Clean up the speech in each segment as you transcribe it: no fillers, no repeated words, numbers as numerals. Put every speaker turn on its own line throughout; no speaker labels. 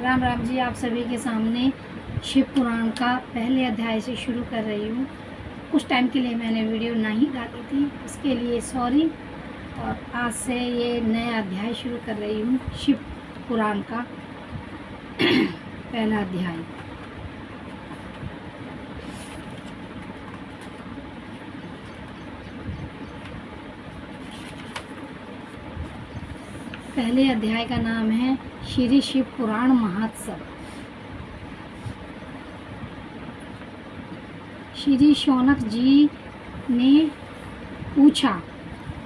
राम राम जी। आप सभी के सामने शिव पुराण का पहले अध्याय से शुरू कर रही हूँ। कुछ टाइम के लिए मैंने वीडियो नहीं डाली थी, उसके लिए सॉरी। और आज से ये नया अध्याय शुरू कर रही हूँ, शिव पुराण का पहला अध्याय। पहले अध्याय का नाम है श्री शिव पुराण महोत्सव। श्री शौनक जी ने पूछा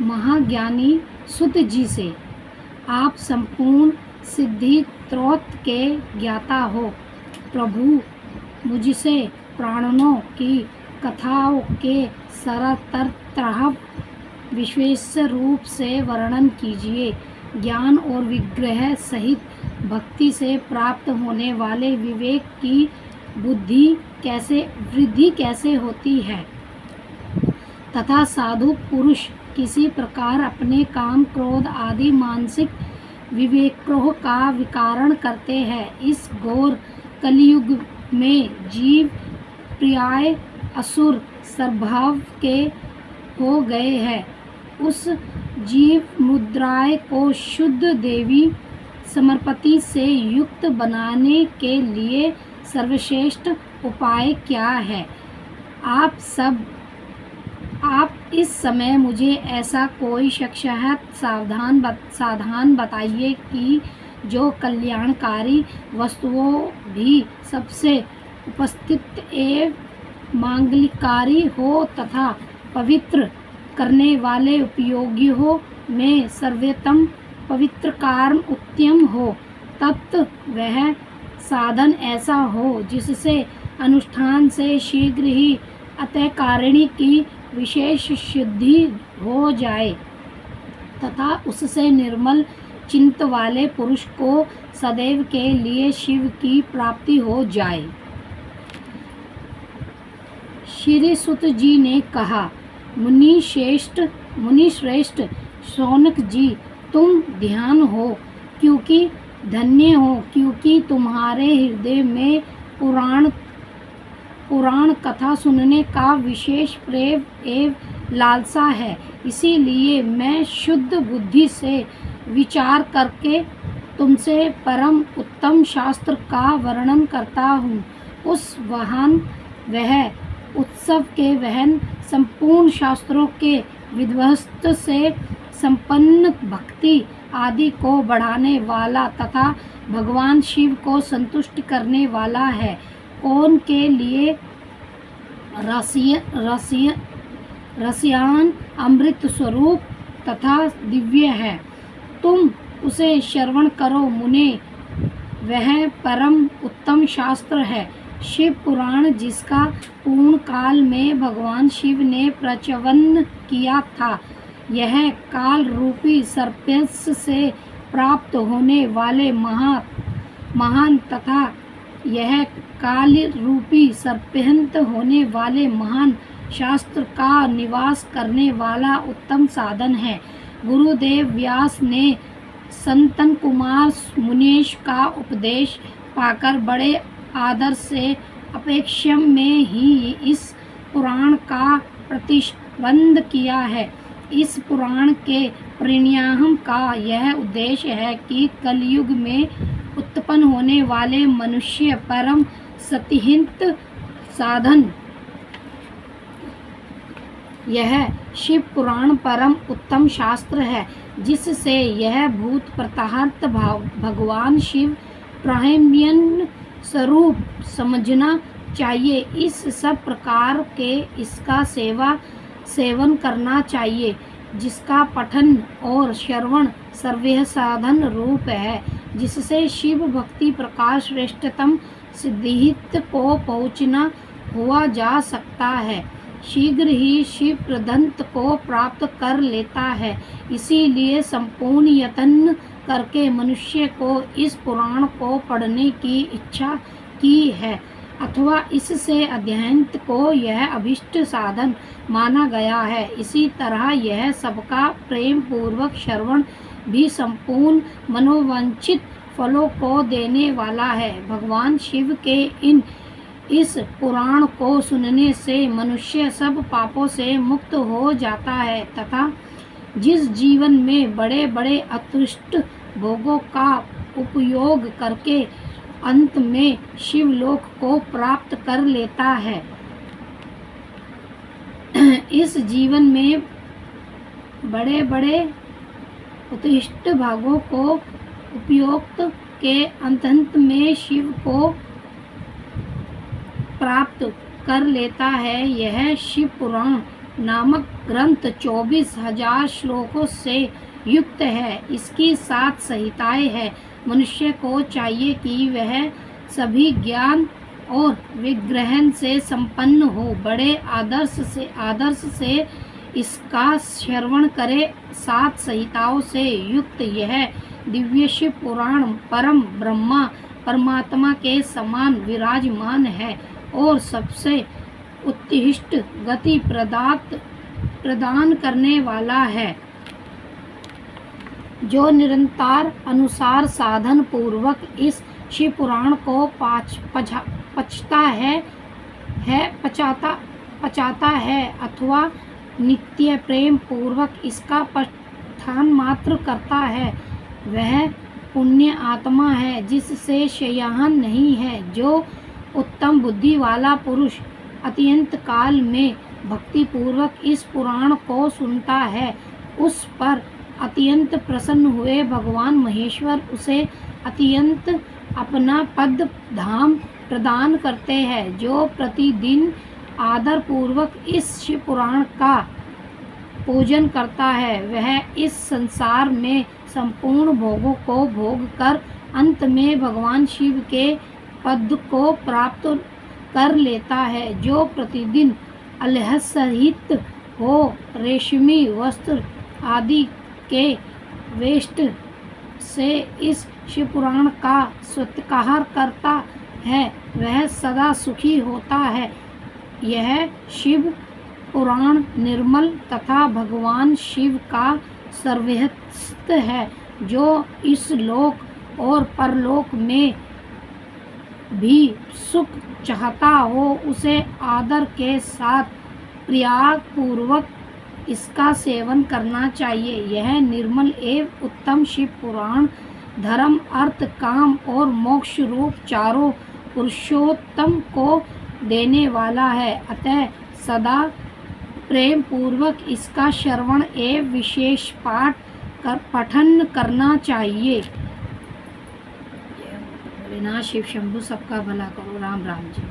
महाज्ञानी सुत जी से, आप संपूर्ण सिद्धि स्रोत के ज्ञाता हो। प्रभु मुझसे प्राणों की कथाओं के सरतरह विशेष रूप से वर्णन कीजिए। ज्ञान और विग्रह सहित भक्ति से प्राप्त होने वाले विवेक की वृद्धि कैसे होती है तथा साधु पुरुष किसी प्रकार अपने काम क्रोध आदि मानसिक विवेकों का विकारण करते हैं। इस घोर कलियुग में जीव प्राय असुर स्वभाव के हो गए हैं। उस जीव मुद्राएं को शुद्ध देवी समर्पति से युक्त बनाने के लिए सर्वश्रेष्ठ उपाय क्या है? आप इस समय मुझे ऐसा कोई सावधान बताइए कि जो कल्याणकारी वस्तुओं भी सबसे उपस्थित एवं मांगलिकारी हो तथा पवित्र करने वाले उपयोगी हो, में सर्वोत्तम पवित्र कार्य उत्तम हो। तत् वह साधन ऐसा हो जिससे अनुष्ठान से शीघ्र ही अतःकारिणी की विशेष शुद्धि हो जाए तथा उससे निर्मल चित्त वाले पुरुष को सदैव के लिए शिव की प्राप्ति हो जाए। श्री सुत जी ने कहा, मुनि श्रेष्ठ शौनक जी, तुम ध्यान हो क्योंकि धन्य हो, क्योंकि तुम्हारे हृदय में पुराण कथा सुनने का विशेष प्रेम एवं लालसा है। इसीलिए मैं शुद्ध बुद्धि से विचार करके तुमसे परम उत्तम शास्त्र का वर्णन करता हूँ। वह उत्सव के वहन संपूर्ण शास्त्रों के विध्वस्त से संपन्न भक्ति आदि को बढ़ाने वाला तथा भगवान शिव को संतुष्ट करने वाला है। कौन के लिए रसियान अमृत स्वरूप तथा दिव्य है। तुम उसे श्रवण करो मुने, वह परम उत्तम शास्त्र है। शिव पुराण जिसका पूर्ण काल में भगवान शिव ने प्रचवन किया था, यह काल रूपी सर्पेस से प्राप्त होने वाले महान तथा यह काल रूपी सर्पेंत होने वाले महान शास्त्र का निवास करने वाला उत्तम साधन है। गुरुदेव व्यास ने संतन कुमार मुनीश का उपदेश पाकर बड़े आदर से अपेक्षा में ही इस पुराण का प्रतिबंध किया है। इस पुराण के परिणाम का यह उद्देश्य है कि कलयुग में उत्पन्न होने वाले मनुष्य परम सतिहित साधन। यह शिव पुराण परम उत्तम शास्त्र है जिससे यह भूत प्रताहत भगवान शिव प्राहिम्यन स्वरूप समझना चाहिए। इस सब प्रकार के इसका सेवन करना चाहिए, जिसका पठन और श्रवण सर्वैव साधन रूप है, जिससे शिव भक्ति प्रकाश श्रेष्ठतम सिद्धित को पहुँचना हुआ जा सकता है, शीघ्र ही शिव प्रदंत को प्राप्त कर लेता है। इसीलिए संपूर्ण यत्न करके मनुष्य को इस पुराण को पढ़ने की इच्छा की है अथवा इससे अध्ययन को यह अभिष्ट साधन माना गया है। इसी तरह यह सबका प्रेम पूर्वक श्रवण भी संपूर्ण मनोवांछित फलों को देने वाला है। भगवान शिव के इस पुराण को सुनने से मनुष्य सब पापों से मुक्त हो जाता है तथा जिस जीवन में बड़े बड़े उत्कृष्ट भोगों का उपयोग करके अंत में शिवलोक को प्राप्त कर लेता है, इस जीवन में बड़े बड़े उत्कृष्ट भागों को उपयोग के अंत में शिव को प्राप्त कर लेता है। यह शिव पुराण नामक ग्रंथ 24,000 श्लोकों से युक्त है। इसकी 7 संहिताएं हैं। मनुष्य को चाहिए कि वह सभी ज्ञान और विग्रहण से संपन्न हो, बड़े आदर्श से इसका श्रवण करे। 7 संहिताओं से युक्त यह दिव्य शिव पुराण परम ब्रह्मा परमात्मा के समान विराजमान है और सबसे उत्कृष्ट गति प्रदान करने वाला है। जो निरंतर अनुसार साधन पूर्वक इस शिव पुराण को पचाता है अथवा नित्य प्रेम पूर्वक इसका पठन मात्र करता है, वह पुण्य आत्मा है जिससे शयन नहीं है। जो उत्तम बुद्धि वाला पुरुष अत्यंत काल में भक्ति पूर्वक इस पुराण को सुनता है, उस पर अत्यंत प्रसन्न हुए भगवान महेश्वर उसे अत्यंत अपना पद धाम प्रदान करते हैं। जो प्रतिदिन आदर पूर्वक इस शिव पुराण का पूजन करता है, वह इस संसार में संपूर्ण भोगों को भोग कर अंत में भगवान शिव के पद को प्राप्त कर लेता है। जो प्रतिदिन अल्लाह सहित हो रेशमी वस्त्र आदि के वेस्ट से इस शिव पुराण का सत्कार करता है, वह सदा सुखी होता है। यह शिव पुराण निर्मल तथा भगवान शिव का सर्वस्व है। जो इस लोक और परलोक में भी सुख चाहता हो, उसे आदर के साथ प्रयाग पूर्वक इसका सेवन करना चाहिए। यह निर्मल एवं उत्तम शिव पुराण धर्म अर्थ काम और मोक्ष रूप चारों पुरुषोत्तम को देने वाला है, अतः सदा प्रेम पूर्वक इसका श्रवण एवं विशेष पठन करना चाहिए। भोलेनाथ शिव शंभु सबका भला करो। राम राम जी।